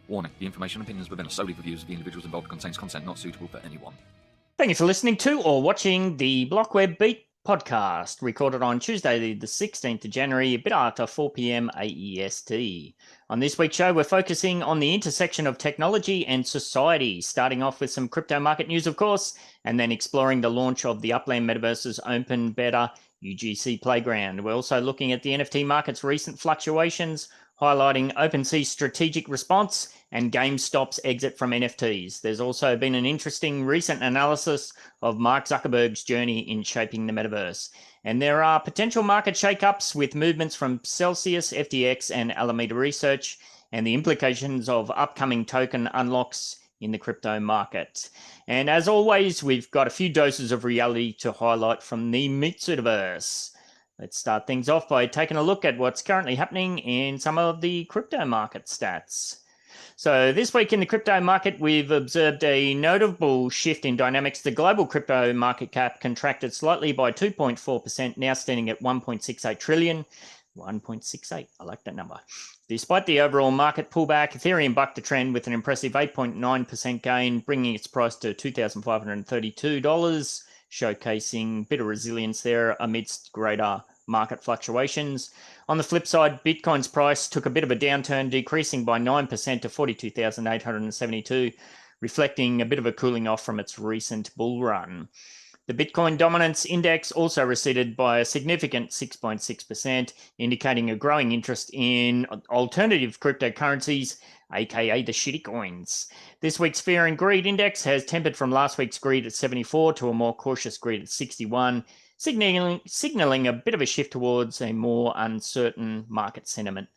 Warning, the information and opinions within are solely the views of the individuals involved, contains content not suitable for anyone. Thank you for listening to or watching the BlockWeb Beat podcast, recorded on Tuesday, the 16th of January, a bit after 4 p.m. AEST. On this week's show, we're focusing on the intersection of technology and society, starting off with some crypto market news, of course, and then exploring the launch of the Upland Metaverse's open beta UGC playground. We're also looking at the NFT market's recent fluctuations, highlighting OpenSea's strategic response and GameStop's exit from NFTs. There's also been an interesting recent analysis of Mark Zuckerberg's journey in shaping the metaverse. And there are potential market shakeups with movements from Celsius, FTX, and Alameda Research, and the implications of upcoming token unlocks in the crypto market. And as always, we've got a few doses of reality to highlight from the Meatsuitaverse. Let's start things off by taking a look at what's currently happening in some of the crypto market stats. So this week in the crypto market, we've observed a notable shift in dynamics. The global crypto market cap contracted slightly by 2.4%, now standing at 1.68 trillion. 1.68, I like that number. Despite the overall market pullback, Ethereum bucked the trend with an impressive 8.9% gain, bringing its price to $2,532, showcasing a bit of resilience there amidst greater market fluctuations. On the flip side, Bitcoin's price took a bit of a downturn, decreasing by 9% to 42,872, reflecting a bit of a cooling off from its recent bull run. The Bitcoin Dominance Index also receded by a significant 6.6%, indicating a growing interest in alternative cryptocurrencies, aka the shitty coins. This week's Fear and Greed Index has tempered from last week's greed at 74 to a more cautious greed at 61, signaling a bit of a shift towards a more uncertain market sentiment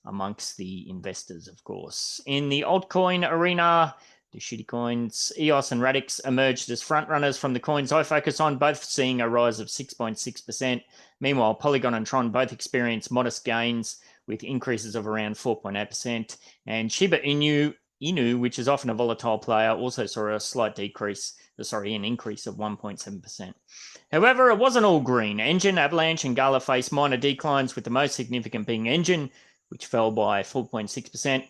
amongst the investors, of course. In the altcoin arena, the shitty coins, EOS and Radix emerged as frontrunners from the coins I focus on, both seeing a rise of 6.6%. Meanwhile, Polygon and Tron both experienced modest gains with increases of around 4.8%. And Shiba Inu, which is often a volatile player, also saw a slight increase of 1.7%. However, it wasn't all green. Engine, Avalanche, and Gala faced minor declines, with the most significant being Engine, which fell by 4.6%.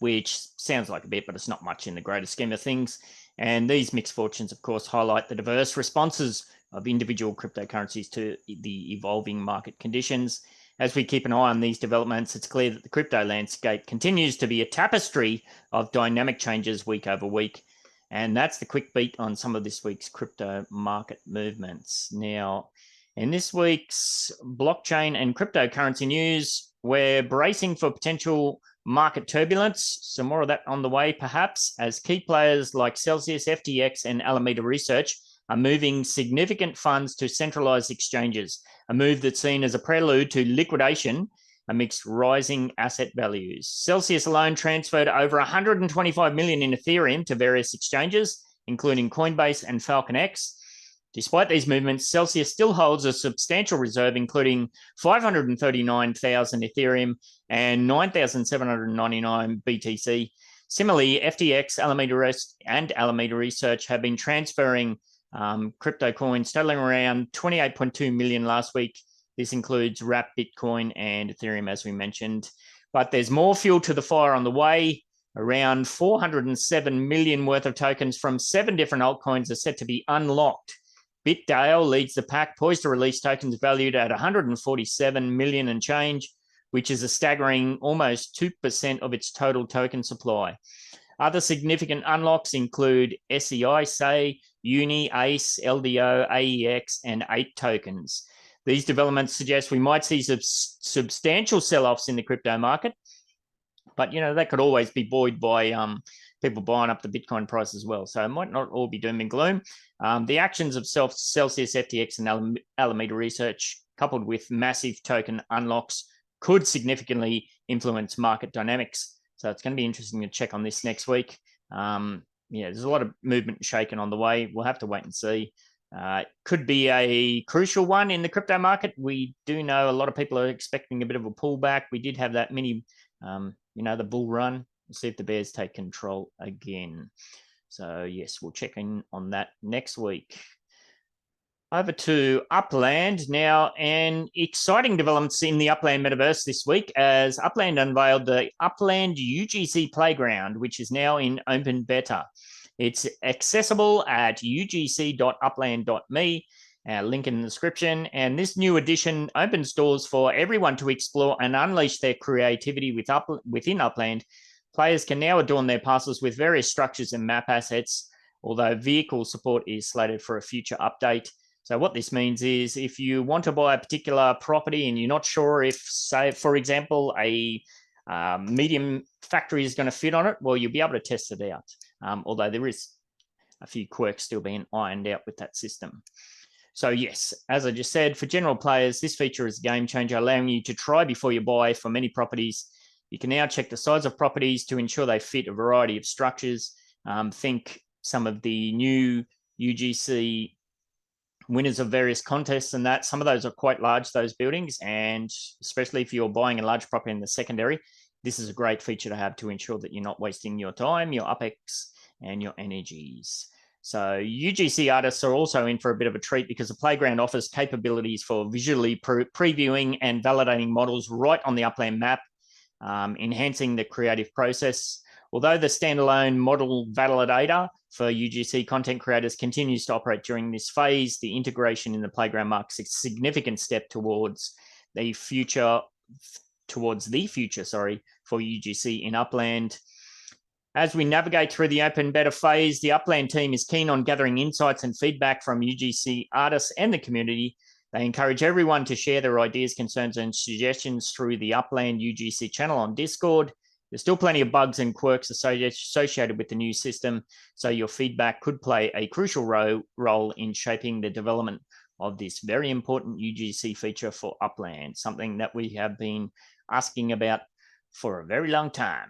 which sounds like a bit, but it's not much in the greater scheme of things. And these mixed fortunes, of course, highlight the diverse responses of individual cryptocurrencies to the evolving market conditions. As we keep an eye on these developments, it's clear that the crypto landscape continues to be a tapestry of dynamic changes week over week. And that's the quick beat on some of this week's crypto market movements. Now, in this week's blockchain and cryptocurrency news, we're bracing for potential market turbulence, some more of that on the way perhaps, as key players like Celsius, FTX, and Alameda Research are moving significant funds to centralized exchanges, a move that's seen as a prelude to liquidation amidst rising asset values. Celsius alone transferred over 125 million in Ethereum to various exchanges, including Coinbase and FalconX. Despite these movements, Celsius still holds a substantial reserve, including 539,000 Ethereum and 9,799 BTC. Similarly, FTX, Alameda Research have been transferring crypto coins totaling around 28.2 million last week. This includes Wrap, Bitcoin, and Ethereum, as we mentioned. But there's more fuel to the fire on the way. Around 407 million worth of tokens from 7 different altcoins are set to be unlocked. BitDale leads the pack, poised to release tokens valued at 147 million and change, which is a staggering almost 2% of its total token supply. Other significant unlocks include SEI, SAY, Uni, ACE, LDO, AEX, and 8 tokens. These developments suggest we might see substantial sell-offs in the crypto market, but that could always be buoyed by people buying up the Bitcoin price as well. So it might not all be doom and gloom. The actions of Celsius, FTX, and Alameda Research, coupled with massive token unlocks, could significantly influence market dynamics. So it's going to be interesting to check on this next week. There's a lot of movement and shaking on the way. We'll have to wait and see. Could be a crucial one in the crypto market. We do know a lot of people are expecting a bit of a pullback. We did have that mini, the bull run. We'll see if the bears take control again. So yes, we'll check in on that next week. Over to Upland now, and exciting developments in the Upland Metaverse this week as Upland unveiled the Upland UGC Playground, which is now in open beta. It's accessible at ugc.upland.me, link in the description, and this new edition opens doors for everyone to explore and unleash their creativity within Upland. Players can now adorn their parcels with various structures and map assets, although vehicle support is slated for a future update. So what this means is if you want to buy a particular property and you're not sure if, say, for example, a medium factory is going to fit on it, well, you'll be able to test it out, although there is a few quirks still being ironed out with that system. So yes, as I just said, for general players, this feature is a game changer, allowing you to try before you buy for many properties. You can now check the size of properties to ensure they fit a variety of structures. Think some of the new UGC winners of various contests and that. Some of those are quite large, those buildings, and especially if you're buying a large property in the secondary, this is a great feature to have to ensure that you're not wasting your time, your UPEX, and your energies. So UGC artists are also in for a bit of a treat because the playground offers capabilities for visually previewing and validating models right on the Upland map, enhancing the creative process. Although the standalone model validator for UGC content creators continues to operate during this phase, the integration in the playground marks a significant step towards the future for UGC in Upland. As we navigate through the open beta phase, the Upland team is keen on gathering insights and feedback from UGC artists and the community. They encourage everyone to share their ideas, concerns, and suggestions through the Upland UGC channel on Discord. There's still plenty of bugs and quirks associated with the new system, so your feedback could play a crucial role in shaping the development of this very important UGC feature for Upland, something that we have been asking about for a very long time.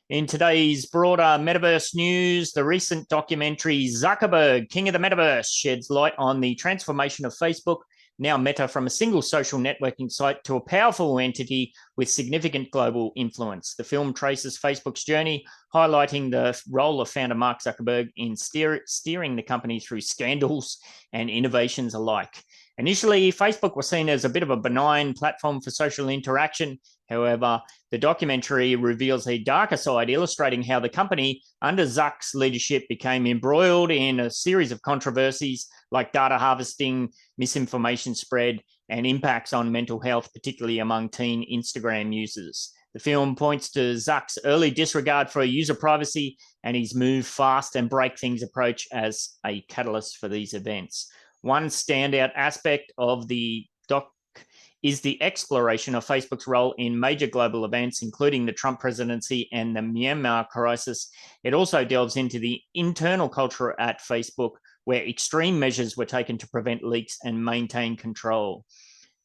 In today's broader Metaverse news, the recent documentary Zuckerberg, King of the Metaverse, sheds light on the transformation of Facebook, now Meta, from a single social networking site to a powerful entity with significant global influence. The film traces Facebook's journey, highlighting the role of founder Mark Zuckerberg in steering the company through scandals and innovations alike. Initially, Facebook was seen as a bit of a benign platform for social interaction. However, the documentary reveals a darker side, illustrating how the company, under Zuck's leadership, became embroiled in a series of controversies like data harvesting, misinformation spread, and impacts on mental health, particularly among teen Instagram users. The film points to Zuck's early disregard for user privacy and his move fast and break things approach as a catalyst for these events. One standout aspect of the doc is the exploration of Facebook's role in major global events, including the Trump presidency and the Myanmar crisis. It also delves into the internal culture at Facebook, where extreme measures were taken to prevent leaks and maintain control.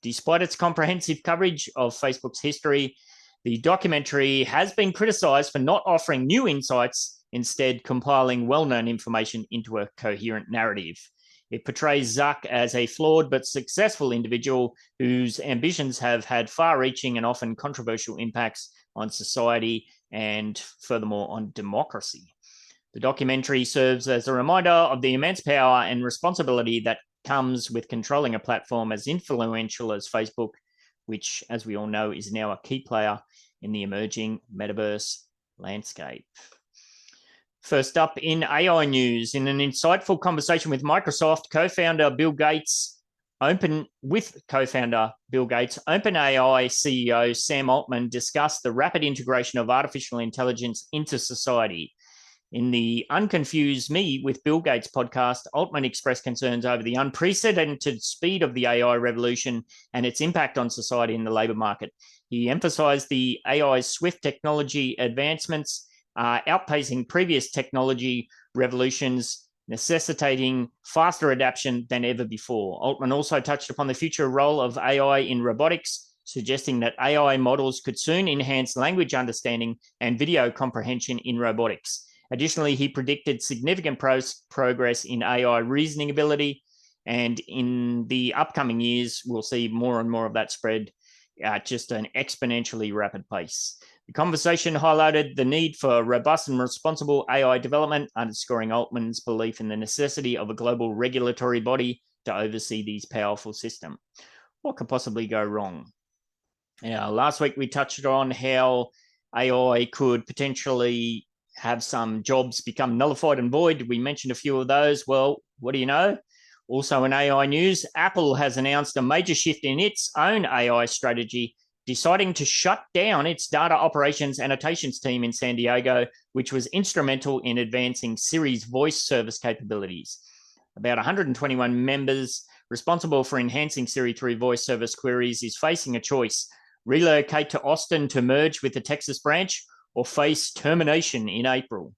Despite its comprehensive coverage of Facebook's history, the documentary has been criticized for not offering new insights, instead compiling well-known information into a coherent narrative. It portrays Zuck as a flawed but successful individual whose ambitions have had far-reaching and often controversial impacts on society and, furthermore, on democracy. The documentary serves as a reminder of the immense power and responsibility that comes with controlling a platform as influential as Facebook, which, as we all know, is now a key player in the emerging metaverse landscape. First up in AI news, in an insightful conversation with Microsoft co-founder Bill Gates, OpenAI CEO Sam Altman discussed the rapid integration of artificial intelligence into society. In the Unconfuse Me with Bill Gates podcast, Altman expressed concerns over the unprecedented speed of the AI revolution and its impact on society and the labor market. He emphasized the AI's swift technology advancements outpacing previous technology revolutions, necessitating faster adaptation than ever before. Altman also touched upon the future role of AI in robotics, suggesting that AI models could soon enhance language understanding and video comprehension in robotics. Additionally, he predicted significant progress in AI reasoning ability, and in the upcoming years, we'll see more and more of that spread at just an exponentially rapid pace. The conversation highlighted the need for robust and responsible AI development, underscoring Altman's belief in the necessity of a global regulatory body to oversee these powerful systems. What could possibly go wrong? Last week we touched on how AI could potentially have some jobs become nullified and void. We mentioned a few of those. Well, what do you know? Also in AI news, Apple has announced a major shift in its own AI strategy, deciding to shut down its data operations annotations team in San Diego, which was instrumental in advancing Siri's voice service capabilities. About 121 members responsible for enhancing Siri through voice service queries is facing a choice: relocate to Austin to merge with the Texas branch, or face termination in April.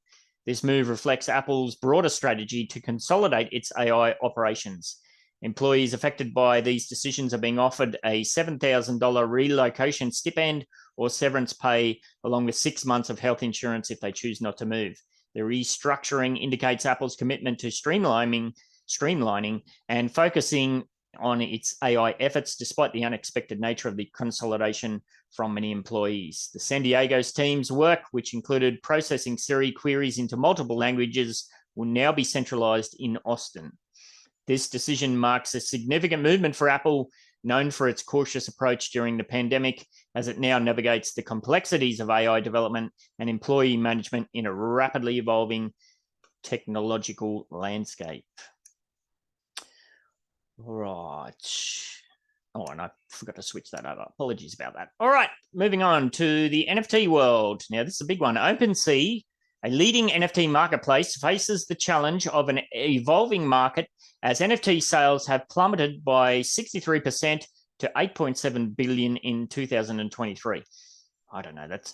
This move reflects Apple's broader strategy to consolidate its AI operations. Employees affected by these decisions are being offered a $7,000 relocation stipend or severance pay, along with 6 months of health insurance if they choose not to move. The restructuring indicates Apple's commitment to streamlining and focusing on its AI efforts, despite the unexpected nature of the consolidation from many employees. The San Diego's team's work, which included processing Siri queries into multiple languages, will now be centralized in Austin. This decision marks a significant movement for Apple, known for its cautious approach during the pandemic, as it now navigates the complexities of AI development and employee management in a rapidly evolving technological landscape. All right. Oh, and I forgot to switch that over. Apologies about that. All right, moving on to the NFT world. Now, this is a big one. OpenSea, a leading NFT marketplace, faces the challenge of an evolving market as NFT sales have plummeted by 63% to 8.7 billion in 2023. I don't know, that's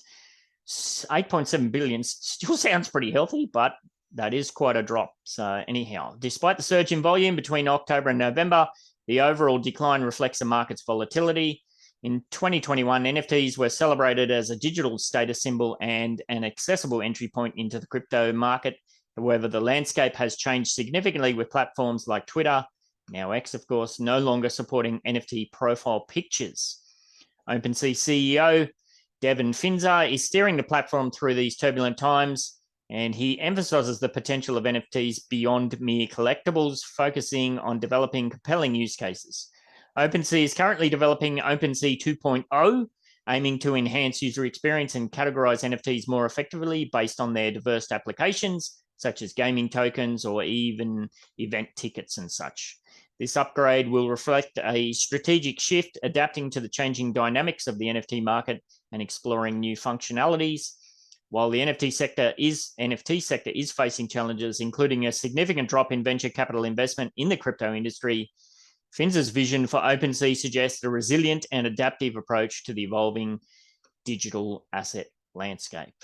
8.7 billion still sounds pretty healthy, but that is quite a drop. So anyhow, despite the surge in volume between October and November, the overall decline reflects the market's volatility. In 2021, NFTs were celebrated as a digital status symbol and an accessible entry point into the crypto market. However, the landscape has changed significantly, with platforms like Twitter, now X, of course, no longer supporting NFT profile pictures. OpenSea CEO Devin Finzer is steering the platform through these turbulent times, and he emphasizes the potential of NFTs beyond mere collectibles, focusing on developing compelling use cases. OpenSea is currently developing OpenSea 2.0, aiming to enhance user experience and categorize NFTs more effectively based on their diverse applications, such as gaming tokens or even event tickets and such. This upgrade will reflect a strategic shift, adapting to the changing dynamics of the NFT market and exploring new functionalities. While the NFT sector is facing challenges, including a significant drop in venture capital investment in the crypto industry, Finzer's vision for OpenSea suggests a resilient and adaptive approach to the evolving digital asset landscape.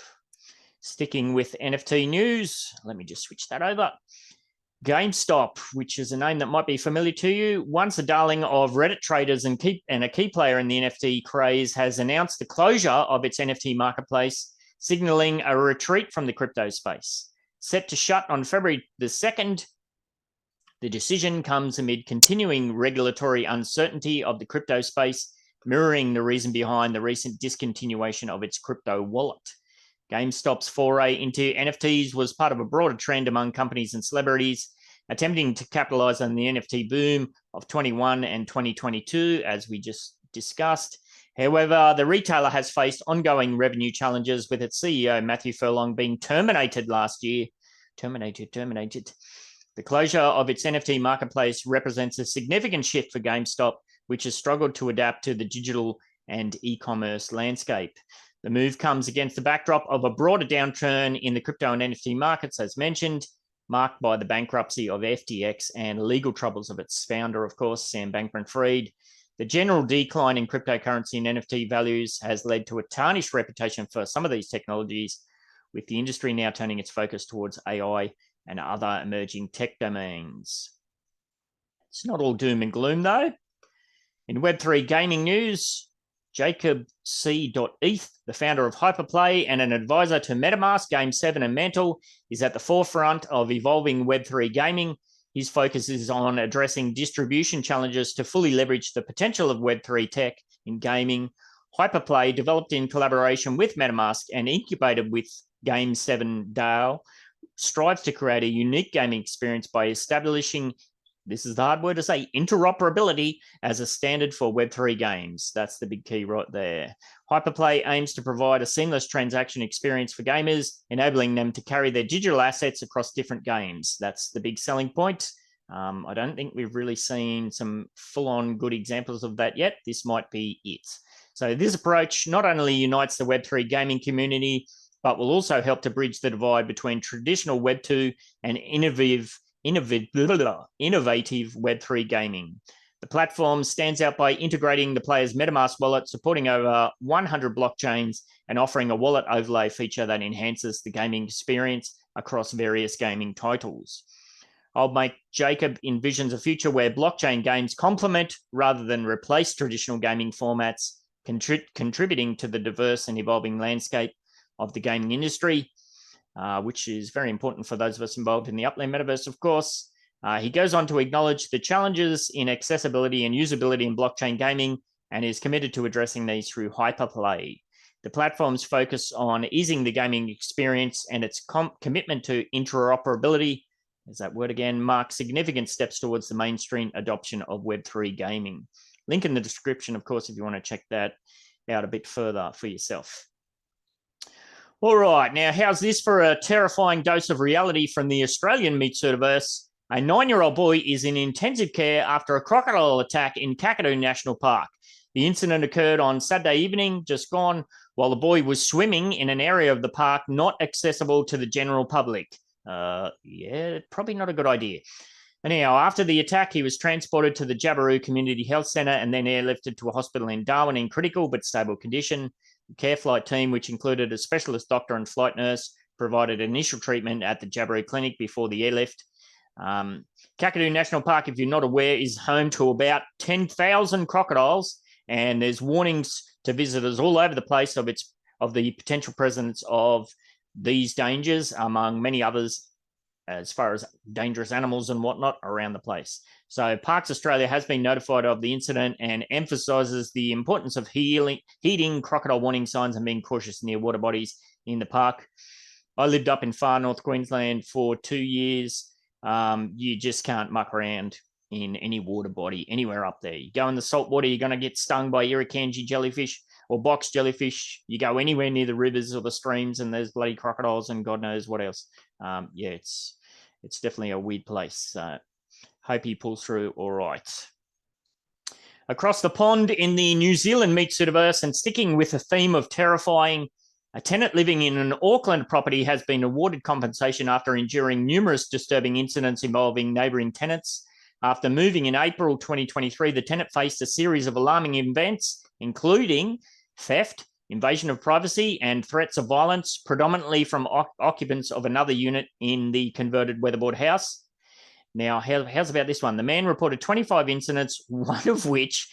Sticking with NFT news, let me just switch that over. GameStop, which is a name that might be familiar to you, once a darling of Reddit traders and a key player in the NFT craze, has announced the closure of its NFT marketplace, signaling a retreat from the crypto space. Set to shut on February the 2nd, the decision comes amid continuing regulatory uncertainty of the crypto space, mirroring the reason behind the recent discontinuation of its crypto wallet. GameStop's foray into NFTs was part of a broader trend among companies and celebrities, attempting to capitalize on the NFT boom of 21 and 2022, as we just discussed. However, the retailer has faced ongoing revenue challenges, with its CEO, Matthew Furlong, being terminated last year. Terminated. The closure of its NFT marketplace represents a significant shift for GameStop, which has struggled to adapt to the digital and e-commerce landscape. The move comes against the backdrop of a broader downturn in the crypto and NFT markets, as mentioned, marked by the bankruptcy of FTX and legal troubles of its founder, of course, Sam Bankman-Fried. The general decline in cryptocurrency and NFT values has led to a tarnished reputation for some of these technologies, with the industry now turning its focus towards AI and other emerging tech domains. It's not all doom and gloom, though. In Web3 gaming news, Jacob C.ETH, the founder of Hyperplay and an advisor to MetaMask, Game7 and Mantle, is at the forefront of evolving Web3 gaming. His focus is on addressing distribution challenges to fully leverage the potential of Web3 tech in gaming, Hyperplay, developed in collaboration with MetaMask and incubated with Game7 DAO, strives to create a unique gaming experience by establishing, this is the hard word to say, interoperability as a standard for Web3 games. That's the big key right there. Hyperplay aims to provide a seamless transaction experience for gamers, enabling them to carry their digital assets across different games. That's the big selling point. I don't think we've really seen some full-on good examples of that yet. This might be it. So this approach not only unites the Web3 gaming community, but will also help to bridge the divide between traditional Web2 and innovative Web3 gaming. The platform stands out by integrating the player's MetaMask wallet, supporting over 100 blockchains, and offering a wallet overlay feature that enhances the gaming experience across various gaming titles. Old mate Jacob envisions a future where blockchain games complement rather than replace traditional gaming formats, contributing to the diverse and evolving landscape of the gaming industry, which is very important for those of us involved in the Upland Metaverse, of course. He goes on to acknowledge the challenges in accessibility and usability in blockchain gaming and is committed to addressing these through Hyperplay. The platform's focus on easing the gaming experience and its commitment to interoperability, there's that word again, marks significant steps towards the mainstream adoption of Web3 gaming. Link in the description, of course, if you want to check that out a bit further for yourself. All right, now how's this for a terrifying dose of reality from the Australian Meatsuitaverse? A 9-year-old boy is in intensive care after a crocodile attack in Crocodile National Park. The incident occurred on Saturday evening, just gone, while the boy was swimming in an area of the park not accessible to the general public. Yeah, probably not a good idea. Anyhow, after the attack, he was transported to the Jabiru Community Health Centre and then airlifted to a hospital in Darwin in critical but stable condition. The care flight team, which included a specialist doctor and flight nurse, provided initial treatment at the Jabiru Clinic before the airlift. Kakadu National Park, if you're not aware, is home to about 10,000 crocodiles, and there's warnings to visitors all over the place of the potential presence of these dangers, among many others, as far as dangerous animals and whatnot around the place. So Parks Australia has been notified of the incident and emphasises the importance of heeding crocodile warning signs and being cautious near water bodies in the park. I lived up in far north Queensland for 2 years. You just can't muck around in any water body anywhere up there. You go in the salt water, you're going to get stung by irukandji jellyfish or box jellyfish. You go anywhere near the rivers or the streams and there's bloody crocodiles and God knows what else. Yeah, it's definitely a weird place. Hope he pulls through all right. Across the pond in the New Zealand Meatsuitaverse, and sticking with the theme of terrifying, a tenant living in an Auckland property has been awarded compensation after enduring numerous disturbing incidents involving neighbouring tenants. After moving in April 2023, the tenant faced a series of alarming events, including theft, invasion of privacy, and threats of violence, predominantly from occupants of another unit in the converted weatherboard house. Now, how's about this one? The man reported 25 incidents, one of which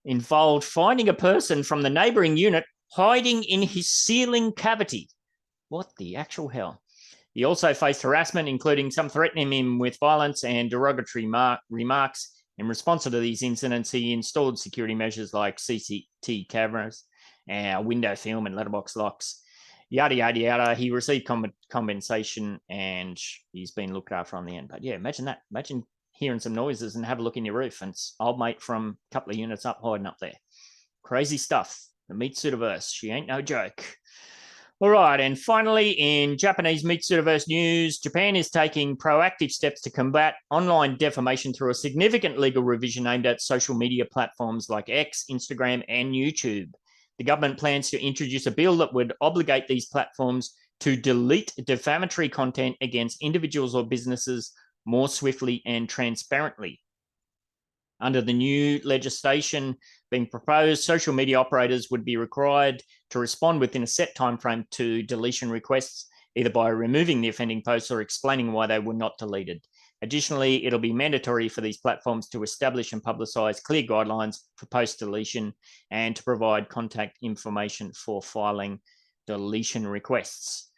involved finding a person from the neighbouring unit hiding in his ceiling cavity. What the actual hell? He also faced harassment, including some threatening him with violence and derogatory remarks. In response to these incidents, he installed security measures like CCTV cameras, window film, and letterbox locks. Yada, yada, yada. He received compensation and he's been looked after on the end. But yeah, imagine that. Imagine hearing some noises and have a look in your roof and it's old mate from a couple of units up hiding up there. Crazy stuff. The Meatsuitaverse, she ain't no joke. All right, and finally, in Japanese Meatsuitaverse news, Japan is taking proactive steps to combat online defamation through a significant legal revision aimed at social media platforms like X, Instagram, and YouTube. The government plans to introduce a bill that would obligate these platforms to delete defamatory content against individuals or businesses more swiftly and transparently. Under the new legislation being proposed, social media operators would be required to respond within a set timeframe to deletion requests, either by removing the offending posts or explaining why they were not deleted. Additionally, it'll be mandatory for these platforms to establish and publicize clear guidelines for post-deletion and to provide contact information for filing deletion requests.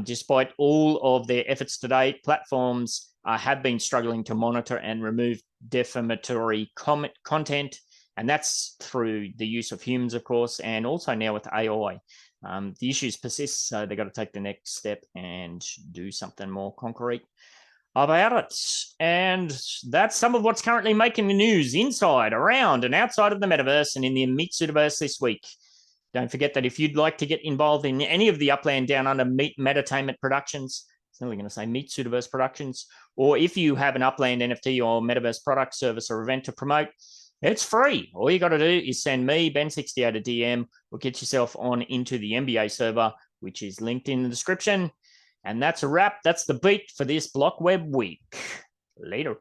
Despite all of their efforts to date, platforms have been struggling to monitor and remove defamatory content. And that's through the use of humans, of course, and also now with AI. The issues persist, so they've got to take the next step and do something more concrete about it. And that's some of what's currently making the news inside, around, and outside of the metaverse and in the Meatsuitaverse this week. Don't forget that if you'd like to get involved in any of the Upland Down Under Meatitainment productions, it's only going to say Meatsuitaverse productions, or if you have an Upland NFT or Metaverse product, service, or event to promote, it's free. All you got to do is send me, Ben68, a DM, or get yourself on into the NBA server, which is linked in the description. And that's a wrap. That's the beat for this BlockWeb week. Later.